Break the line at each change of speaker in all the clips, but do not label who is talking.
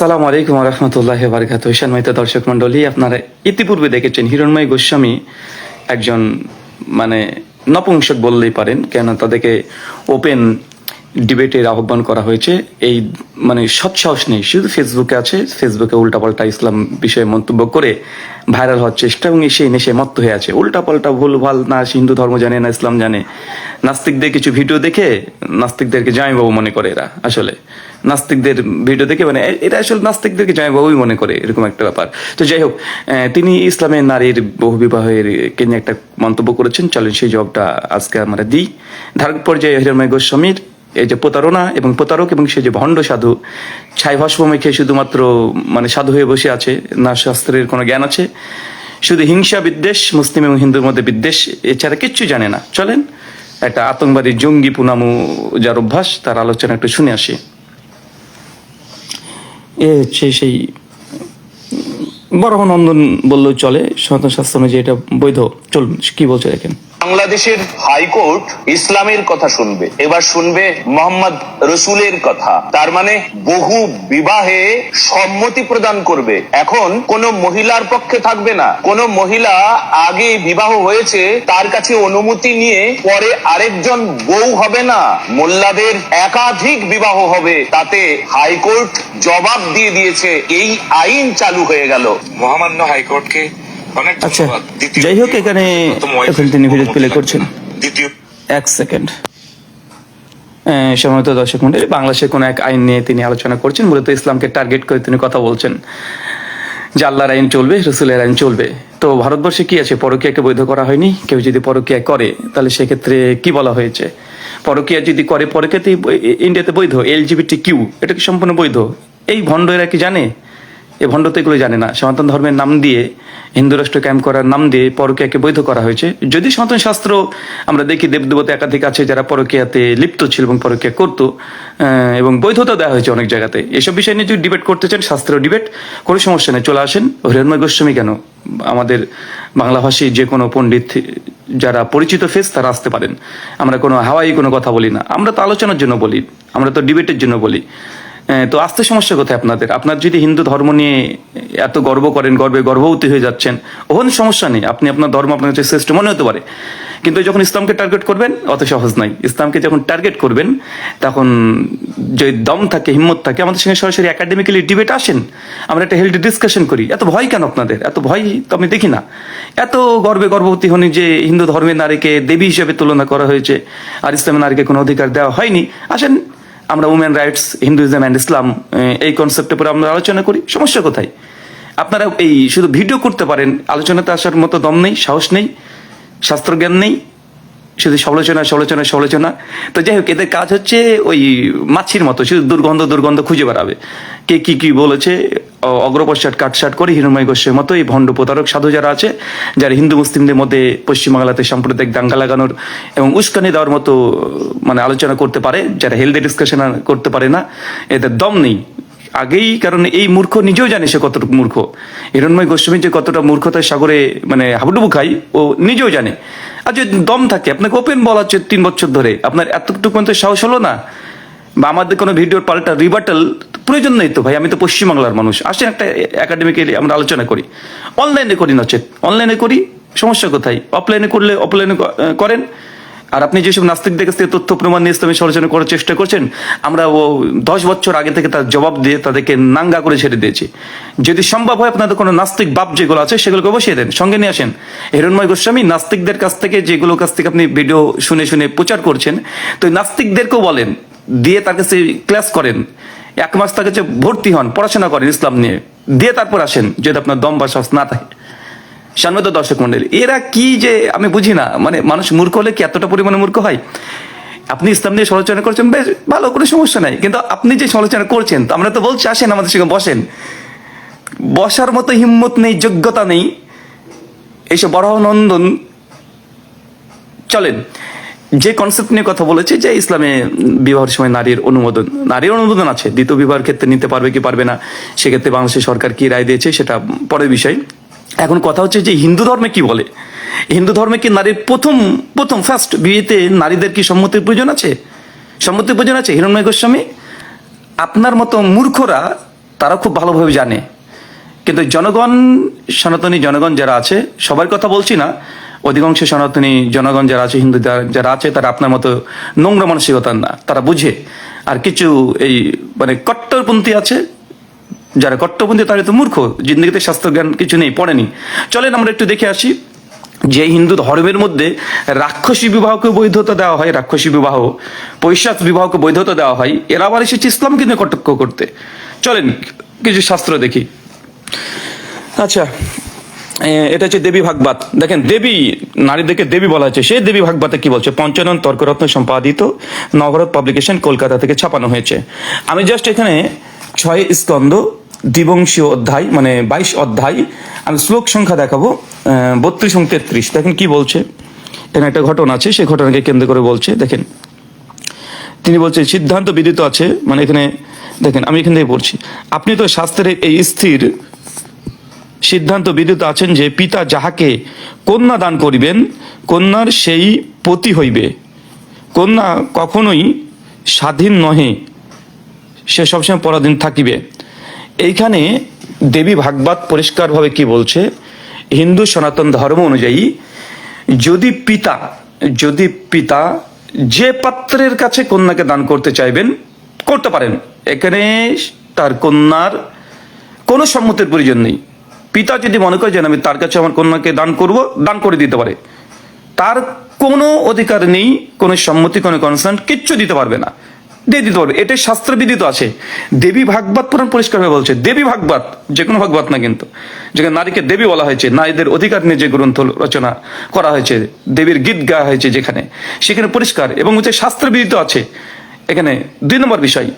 আসসালামু আলাইকুম রহমতুল্লাহি বারাকাতুহু। সম্মানিত দর্শক মন্ডলী, আপনারা ইতিপূর্বে দেখেছেন হিরণময় গোস্বামী একজন মানে নপুংসক বললেই পারেন, কেন তাদেরকে ওপেন ডিবেটের আহ্বান করা হয়েছে। এই মানে সৎসাহস নেই, শুধু ফেসবুকে আছে, ফেসবুকে উল্টাপাল্টা ইসলাম বিষয়ে মন্তব্য করে ভাইরাল হওয়ার চেষ্টা, এবং সেই নেশে মত্ত হয়ে আছে। উল্টাপাল্টা ভুলভাল, না হিন্দু ধর্ম জানে না ইসলাম জানে। নাস্তিকদের কিছু ভিডিও দেখে নাস্তিকদেরকে জামাইবাবু মনে করে এরা। আসলে নাস্তিকদের ভিডিও দেখে মানে এটা আসলে নাস্তিকদেরকে জামাইবাবুই মনে করে, এরকম একটা ব্যাপার। তো যাই হোক, তিনি ইসলামের নারীর বহু বিবাহের কে নিয়ে একটা মন্তব্য করেছেন। চলেন সেই জবাবটা আজকে আমরা দিই। ধারক পর্যায়ে হিরণময় গোস্বামীর এই যে প্রতারণা এবং প্রতারক এবং সে যে ভণ্ড সাধু, ছাই ভস্ম মেখে শুধুমাত্র মানে সাধু হয়ে বসে আছে, না শাস্ত্রের কোনো জ্ঞান আছে, শুধু হিংসা বিদ্বেষ, মুসলিম এবং হিন্দুর মধ্যে বিদ্বেষ, এছাড়া কিচ্ছু জানে না। চলেন একটা আতঙ্কবাদী জঙ্গি পুনামু যার অভ্যাস, তার আলোচনা একটু শুনে আসি। এ হচ্ছে সেই বরাহনন্দন বললেও চলে, সনাতন শাস্ত্র অনুযায়ী এটা বৈধ। চলুন কি বলছে দেখেন।
বাংলাদেশের হাইকোর্ট ইসলামের কথা শুনবে, এবার শুনবে মোহাম্মদ রসুলের কথা। তার মানে বহু বিবাহে সম্মতি প্রদান করবে। এখন কোন মহিলার পক্ষে থাকবে না। কোন মহিলা আগে বিবাহ হয়েছে তার কাছে অনুমতি নিয়ে পরে আরেকজন বউ হবে না। মোল্লাদের একাধিক বিবাহ হবে, তাতে হাইকোর্ট জবাব দিয়ে দিয়েছে। এই আইন চালু হয়ে গেল।
মহামান্য হাইকোর্টকে অনেক
আচ্ছা,
ধন্যবাদ।
যাই হোক, এখানে এখন তিনি ভিডিও প্লে করছেন।
দ্বিতীয়
এক সেকেন্ড। সম্মানিত দর্শক মন্ডলী, বাংলাদেশের কোন এক আইন নিয়ে তিনি আলোচনা করছেন। মূলত ইসলামকে টার্গেট করে তিনি কথা বলছেন যে আল্লাহর আইন চলবে, রসুলের আইন চলবে। তো ভারতবর্ষে কি আছে? পরকীয়াকে বৈধ করা হয়নি। কেউ যদি পরকীয়া করে তাহলে সেক্ষেত্রে কি বলা হয়েছে? পরকীয়া যদি করে, পরকীয়াতে ইন্ডিয়াতে বৈধ। LGBT কিউ, এটা কি সম্পূর্ণ বৈধ? এই ভণ্ড এরা কি জানে? এই ভণ্ড তো এগুলো জানে না। সনাতন ধর্মের নাম দিয়ে, হিন্দু রাষ্ট্র ক্যাম্প করার নাম দিয়ে পরকীয়াকে বৈধ করা হয়েছে। যদি সনাতন শাস্ত্র আমরা দেখি, দেবদেবতা একাধিক আছে যারা পরকীয়াতে লিপ্ত ছিল এবং পরকীয়া করতো, এবং বৈধতা দেওয়া হয়েছে অনেক জায়গাতে। এসব বিষয় নিয়ে যদি ডিবেট করতে চান, শাস্ত্রীয় ডিবেট, কোনো সমস্যা নেই, চলে আসেন। হিরণময় গোস্বামী কেন, আমাদের বাংলাভাষী যে কোনো পণ্ডিত যারা পরিচিত ফেস তারা আসতে পারেন। আমরা কোনো হাওয়াই কোনো কথা বলি না, আমরা তো আলোচনার জন্য বলি, আমরা তো ডিবেটের জন্য বলি। তো আসতে সমস্যা কোথায় আপনাদের? আপনার যদি হিন্দু ধর্ম নিয়ে এত গর্ব করেন, গর্বে গর্ভবতী হয়ে যাচ্ছেন, ওখানে সমস্যা নেই। আপনি আপনার ধর্ম আপনার কাছে শ্রেষ্ঠ মনে হতে পারে, কিন্তু যখন ইসলামকে টার্গেট করবেন অত সহজ নাই। ইসলামকে যখন টার্গেট করবেন তখন যে দম থাকে, হিম্মত থাকে, আমাদের সঙ্গে সরাসরি একাডেমিক্যালি ডিবেট আসেন, আমরা একটা হেলদি ডিসকাশন করি। এত ভয় কেন আপনাদের? এত ভয় তো আমি দেখি না। এত গর্বে গর্ভবতী হন যে হিন্দু ধর্মের নারীকে দেবী হিসেবে তুলনা করা হয়েছে আর ইসলামের নারীকে কোনো অধিকার দেওয়া হয়নি। আসেন আমরা উমেন রাইটস, হিন্দুইজম অ্যান্ড ইসলাম, এই কনসেপ্টের উপরে আমরা আলোচনা করি। সমস্যা কোথায়? আপনারা এই শুধু ভিডিও করতে পারেন, আলোচনাতে আসার মতো দম নেই, সাহস নেই, শাস্ত্রজ্ঞান নেই, শুধু সমালোচনা সমালোচনা সমালোচনা। তো যাই হোক, এদের কাজ হচ্ছে ওই মাছির মতো শুধু দুর্গন্ধ দুর্গন্ধ খুঁজে বেড়াবে। কে কি কি বলেছে অগ্রপশ্চাৎ কাটসাট করে হিরণময় গোস্বামীর মতো এই ভণ্ড প্রতারক সাধু যারা আছে, যারা হিন্দু মুসলিমদের মধ্যে পশ্চিমবাংলাতে সাম্প্রদায়িক দাঙ্গা লাগানোর এবং উস্কানি দেওয়ার মতো মানে আলোচনা করতে পারে, যারা হেলদি ডিসকাশন করতে পারে না, এদের দম নেই আগেই। কারণ এই মূর্খ নিজেও জানে সে কতটুকু মূর্খ। হিরণময় গোস্বামী যে কতটা মূর্খতার সাগরে মানে হাবুডুবু খাই, ও নিজেও জানে। আর যদি দম থাকে, আপনাকে ওপেন বলা হচ্ছে 3 বছর ধরে, আপনার এতটুকু মতো সাহস হলো না? বা আমাদের কোনো ভিডিওর পাল্টা রিবাটাল প্রয়োজন নেই তো ভাই, আমি তো পশ্চিমবাংলার মানুষ। আসেন একটা একাডেমিক্যালি আমরা আলোচনা করি, অনলাইনে করি, নচেত অনলাইনে করি, সমস্যা কোথায়? অফলাইনে করলে অফলাইনে করেন। আর আপনি যেসব নাস্তিকদের কাছ থেকে তথ্য প্রমাণ নিয়ে ইসলামী সমালোচনা করার চেষ্টা করছেন, আমরা 10 বছর আগে থেকে তার জবাব দিয়ে তাদেরকে নাঙ্গা করে ছেড়ে দিয়েছি। যদি সম্ভব হয় আপনাদের কোনো নাস্তিক বাপ যেগুলো আছে সেগুলোকে বসিয়ে দেন, সঙ্গে নিয়ে আসেন। হিরণময় গোস্বামী নাস্তিকদের কাছ থেকে যেগুলো কাছ থেকে আপনি ভিডিও শুনে শুনে প্রচার করছেন, তো নাস্তিকদেরকেও বলেন, দিয়ে তার কাছে ক্লাস করেন, 1 মাস তার কাছে ভর্তি হন, পড়াশোনা করেন ইসলাম নিয়ে, দিয়ে তারপর আসেন, যদি আপনার দম বা সাহস না থাকে। সম্মানিত দর্শক মন্ডলী, এরা কি যে আমি বুঝি না। মানে মানুষ মূর্খ হলে কি এতটা পরিমাণে মূর্খ হয়? আপনি ইসলাম নিয়ে সমালোচনা করছেন, বেশ ভালো, কোনো সমস্যা নাই, কিন্তু আপনি যে সমালোচনা করছেন, তো আমরা তো বলছি আসেন আমাদের সঙ্গে বসেন। বসার মতো হিম্মত নেই, যোগ্যতা নেই, এইসব বরাহনন্দন। চলেন যে কনসেপ্ট নিয়ে কথা বলেছে, যে ইসলামে বিবাহের সময় নারীর অনুমোদন আছে, দ্বিতীয় বিবাহের ক্ষেত্রে নিতে পারবে কি পারবে না, সেক্ষেত্রে বাংলাদেশের সরকার কি রায় দিয়েছে সেটা পরের বিষয়। এখন কথা হচ্ছে যে হিন্দু ধর্মে কি বলে। হিন্দু ধর্মে কি নারীর প্রথম ফার্স্ট বিয়েতে নারীদের কি সম্মতির প্রয়োজন আছে? সম্মতির প্রয়োজন আছে? হিরণময় গোস্বামী, আপনার মতো মূর্খরা তারা খুব ভালোভাবে জানে। কিন্তু জনগণ, সনাতনী জনগণ যারা আছে, সবার কথা বলছি না, অধিকাংশ সনাতনী জনগণ যারা আছে, হিন্দু যারা আছে, তারা আপনার মতো নোংরা মানসিকতার না, তারা বুঝে। আর কিছু এই মানে কট্টরপন্থী আছে, যারা কট্টরপন্থী তারা তো মূর্খ, জিন্দগিতে শাস্ত্র জ্ঞান কিছু নেই, পড়েনি। চলেন আমরা একটু দেখে আসি যে হিন্দু ধর্মের মধ্যে রাক্ষসী বিবাহকে বৈধতা দেওয়া হয়, রাক্ষসী বিবাহ, পৈশাচ বিবাহকে বৈধতা দেওয়া হয়, এরা আবার এসেছে ইসলামকে নিয়ে কটাক্ষ করতে। চলেন কিছু শাস্ত্র দেখি। আচ্ছা, এটা হচ্ছে দেবী ভাগবত। দেখেন, দেবী, নারীদেরকে দেবী বলা হয়েছে। সেই দেবী ভাগবতে কি বলছে? পঞ্চানন তর্করত্ন সম্পাদিত, নবভারত পাবলিকেশন, কলকাতা থেকে ছাপানো হয়েছে। আমি জাস্ট এখানে 6 স্কন্দ দ্বিবংশীয় অধ্যায়, মানে 22 অধ্যায়, আমি শ্লোক সংখ্যা দেখাবো, 32 এবং 33। দেখেন কি বলছে। এখানে একটা ঘটনা আছে, সেই ঘটনাকে কেন্দ্র করে বলছে। দেখেন, তিনি বলছে সিদ্ধান্ত বিদিত আছে, মানে এখানে দেখেন, আমি এখান থেকে পড়ছি। আপনি তো শাস্ত্রের এই স্থির সিদ্ধান্ত বিদিত আছেন যে পিতা যাহাকে কন্যা দান করিবেন, কন্যার সেই পতি হইবে। কন্যা কখনোই স্বাধীন নহে, সে সবসময় পরাধীন থাকিবে। এইখানে দেবী ভাগবত পরিষ্কারভাবে কি বলছে? হিন্দু সনাতন ধর্ম অনুযায়ী যদি পিতা যে পাত্রের কাছে কন্যাকে দান করতে চাইবেন, করতে পারেন। এখানে তার কন্যার কোনো সম্মতির প্রয়োজন নেই। পিতা যদি মনে করে যে আমি তার কাছে আমার কন্যাকে দান করব, দান করে দিতে পারে। তার কোনো অধিকার নেই, কোনো সম্মতি, কোনো কনসার্ন কিচ্ছু দিতে পারবে না, দিয়ে দিতে পারবে। এটা শাস্ত্রবিদিত আছে। দেবী ভাগবত পুরাণ পরিষ্কারভাবে বলছে। দেবী ভাগবত, যে কোনো ভাগবত না কিন্তু, যেখানে নারীকে দেবী বলা হয়েছে, নারীদের অধিকার নিয়ে যে গ্রন্থ রচনা করা হয়েছে, দেবীর গীত গাওয়া হয়েছে যেখানে, সেখানে পরিষ্কার এবং হচ্ছে শাস্ত্রবিদিত আছে। এখানে 2 নম্বর বিষয়,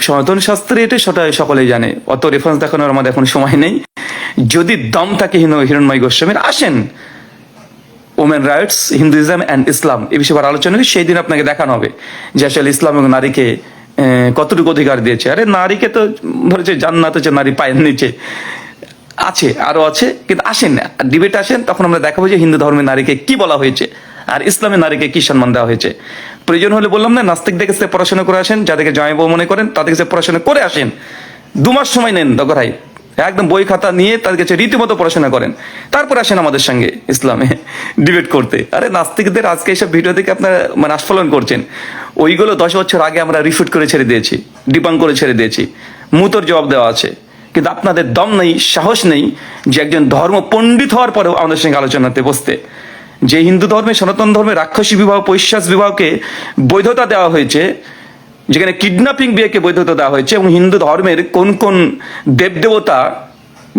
সনাতন শাস্ত্রে এটা সেটা সকলেই জানে, অত রেফারেন্স দেখানোর আমাদের এখন সময় নেই। যদি দম থাকে হিরণময় গোস্বামীর, আসেন ওমেন রাইটস, হিন্দুইজম অ্যান্ড ইসলাম, এই বিষয়ে আলোচনা করি। সেই দিন আপনাকে দেখানো হবে যে আসলে ইসলাম এবং নারীকে কতটুকু অধিকার দিয়েছে। আরে নারীকে তো বলেছে জান্নাত হচ্ছে নারী পায়ের নিচে, আছে আরো আছে, কিন্তু আসেন না ডিবেট, আসেন, তখন আমরা দেখাবো যে হিন্দু ধর্মের নারীকে কি বলা হয়েছে আর ইসলামের নারীকে কি সম্মান দেওয়া হয়েছে। প্রয়োজন হলে বললাম না, নাস্তিকদের কাছে পড়াশোনা করে আসেন, যাদেরকে জামাইবাবু মনে করেন তাদের কাছে পড়াশোনা করে আসেন। 2 মাস সময় নেন দরকার হয়, একদম বই খাতা নিয়ে তাদের কাছে রীতিমতো পড়াশোনা করেন, তারপর আসেন আমাদের সঙ্গে ইসলামে ডিবেট করতে। আরে নাস্তিকদের আজকে এইসব ভিডিও থেকে আপনারা মানে আস্ফলন করছেন, ওইগুলো 10 বছর আগে আমরা রিফুট করে ছেড়ে দিয়েছি, ডিবাং করে ছেড়ে দিয়েছি, মুতোর জবাব দেওয়া আছে। কিন্তু আপনাদের দম নেই, সাহস নেই যে একজন ধর্ম পণ্ডিত হওয়ার পরেও আমাদের সঙ্গে আলোচনাতে বসতে। যে হিন্দু ধর্মে, সনাতন ধর্মে রাক্ষসী বিবাহ, পৈশাচ বিবাহকে বৈধতা দেওয়া হয়েছে, যেখানে কিডন্যাপিং বিয়েকে বৈধতা দেওয়া হয়েছে, এবং হিন্দু ধর্মের কোন কোন দেবদেবতা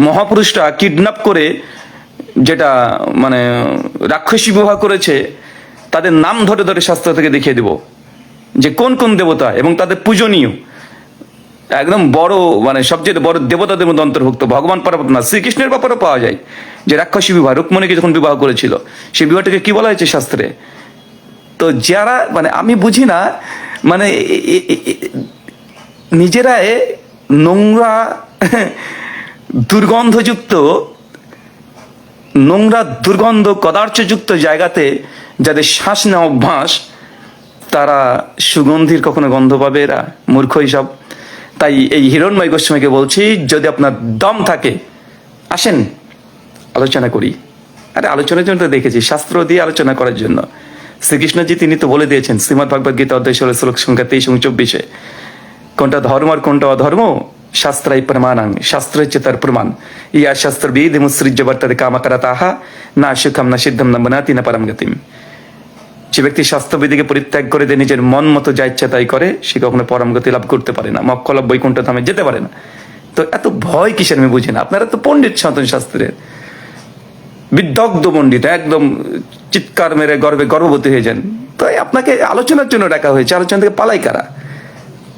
মহাপুরুষরা কিডন্যাপ করে যেটা মানে রাক্ষসী বিবাহ করেছে, তাদের নাম ধরে ধরে শাস্ত্র থেকে দেখিয়ে দেব যে কোন কোন দেবতা এবং তাদের পূজনীয়, একদম বড় মানে সবচেয়ে বড় দেবতাদের মধ্যে অন্তর্ভুক্ত ভগবান পার্বতী, শ্রীকৃষ্ণের ব্যাপারেও পাওয়া যায় যে রাক্ষসী বিবাহ, রুক্মণীকে যখন বিবাহ করেছিল, সেই বিবাহটাকে কি বলা হয়েছে শাস্ত্রে। তো যারা মানে আমি বুঝি না, মানে নিজেরাই নোংরা দুর্গন্ধযুক্ত, নোংরা দুর্গন্ধ কদার্থযুক্ত জায়গাতে যাদের শ্বাস নেওয়া অভ্যাস, তারা সুগন্ধির কখনো গন্ধ পাবে? এরা মূর্খ হিসাব। তাই এই হিরণময় গোস্বামীকে বলছি, যদি আপনার দম থাকে আসেন আলোচনা করি। আরে আলোচনার জন্য তো দেখেছি, শাস্ত্র দিয়ে আলোচনা করার জন্য। শ্রীকৃষ্ণজি তিনি তো বলে দিয়েছেন শ্রীমদ ভগবদ গীতা অধ্যায় 16 শ্লোক সংখ্যা 23 এবং 24, কোনটা ধর্ম আর কোনটা অধর্ম, শাস্ত্রাই প্রমাণাং, শাস্ত্র হচ্ছে তার প্রমাণ। ইয়া শাস্ত্র বিদ মুসৃজ্য বর্ততে কামাকারা তাহা না সুখম না সিদ্ধম না বনাতি না পরম গতিম। যে ব্যক্তি শাস্ত্রবিধিকে পরিত্যাগ করে দিয়ে নিজের মন মতো যা ইচ্ছা তাই করে, সে কখনো পরম গতি লাভ করতে পারে না, মক্কলব বৈকুণ্ঠ ধামে যেতে পারে না। তো এত ভয় কিসের আমি বুঝি না। আপনারা তো পণ্ডিত, সনাতন শাস্ত্রের বিদগ্ধ পণ্ডিত, একদম চিৎকার মেরে গর্বে গর্ভবতী হয়ে যান। তো আপনাকে আলোচনার জন্য ডাকা হয়েছে, আলোচনা থেকে পালাই কারা?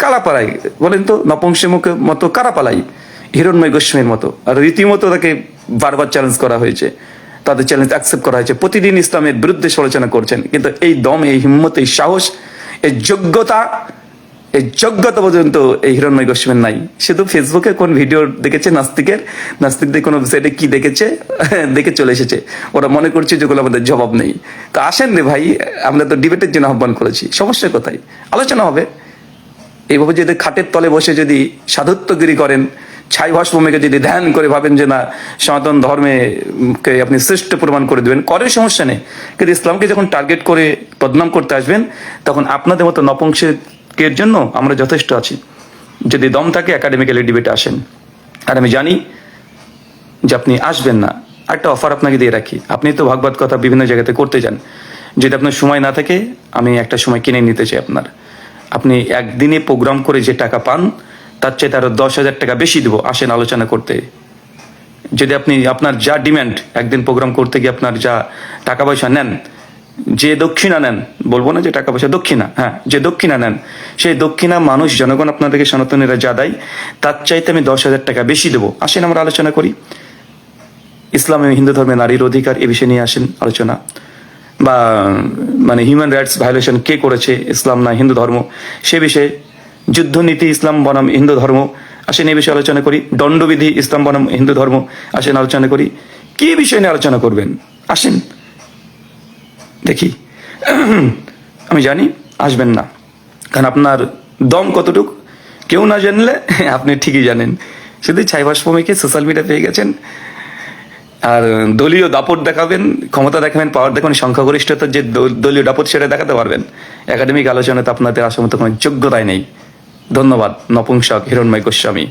কারা পালাই বলেন তো? নপুংসকের মতো কারা পালাই? হিরণময় গোস্বামীর মতো। আর রীতিমতো তাকে বারবার চ্যালেঞ্জ করা হয়েছে, তাদের চ্যালেঞ্জ অ্যাকসেপ্ট করা হয়েছে, প্রতিদিন ইসলামের বিরুদ্ধে সমালোচনা করছেন। কিন্তু এই দম, এই হিম্মত, এই সাহস, এই যোগ্যতা পর্যন্ত এই হিরণময় গোস্বামীর নাই। শুধু ফেসবুকে কোন ভিডিও দেখেছে নাস্তিকদের কোনো ওয়েবসাইটে কি দেখেছে, দেখে চলে এসেছে। ওরা মনে করছে যেগুলো আমাদের জবাব নেই। তো আসেন রে ভাই, আমরা তো ডিবেটের জন্য আহ্বান করেছি, সমস্যা কোথায়? আলোচনা হবে। এইভাবে যদি খাটের তলে বসে যদি সাধুত্বগিরি করেন, ছাই ভস্মকে যদি ধ্যান করে ভাবেন যে না সনাতন ধর্মে কে আপনি শ্রেষ্ঠ প্রমাণ করে দেবেন, করে সমস্যা নেই, কিন্তু ইসলামকে যখন টার্গেট করে বদনাম করতে আসবেন তখন আপনাদের মতো নপুংসকের জন্য আমরা যথেষ্ট আছি। যদি দম থাকে একাডেমিক্যালি ডিবেটে আসেন। আর আমি জানি যে আপনি আসবেন না। একটা অফার আপনাকে দিয়ে রাখি, আপনি তো ভাগবত কথা বিভিন্ন জায়গাতে করতে যান, যদি আপনার সময় না থাকে আমি একটা সময় কিনে নিতে চাই আপনার। আপনি একদিনে প্রোগ্রাম করে যে টাকা পান তার চাইতে আরো 10,000 টাকা বেশি দেবো, আসেন আলোচনা করতে। যদি আপনি আপনার যা ডিমান্ড, একদিন প্রোগ্রাম করতে গিয়ে আপনার যা টাকা পয়সা নেন, যে দক্ষিণা নেন, বলবো না যে টাকা পয়সা, দক্ষিণা, হ্যাঁ যে দক্ষিণা নেন, সেই দক্ষিণা মানুষ জনগণ আপনাদেরকে সনাতনীরা যা দেয় তার চাইতে আমি 10,000 টাকা বেশি দেবো, আসেন আমরা আলোচনা করি। ইসলাম এবং হিন্দু ধর্মে নারীর অধিকার এ বিষয়ে নিয়ে আসেন আলোচনা, বা মানে হিউম্যান রাইটস ভায়োলেশন কে করেছে, ইসলাম না হিন্দু ধর্ম, সে বিষয়ে। যুদ্ধনীতি ইসলাম বনাম হিন্দু ধর্ম, আসেন এই বিষয়ে আলোচনা করি। দণ্ডবিধি ইসলাম বনাম হিন্দু ধর্ম, আসেন আলোচনা করি। কি বিষয় নিয়ে আলোচনা করবেন আসেন দেখি। আমি জানি আসবেন না, কারণ আপনার দম কতটুক কেউ না জানলে আপনি ঠিকই জানেন। শুধু ছাই ভস্মকে সোশ্যাল মিডিয়া পেয়ে গেছেন, আর দলীয় দাপট দেখাবেন, ক্ষমতা দেখাবেন, পাওয়ার দেখাবেন, সংখ্যাগরিষ্ঠতার যে দলীয় দাপট সেটা দেখাতে পারবেন। একাডেমিক আলোচনাতে আপনাদের আসার মতো কোনো যোগ্যতাই নেই। ধন্যবাদ নপুংসক হিরণ্ময় গোস্বামী।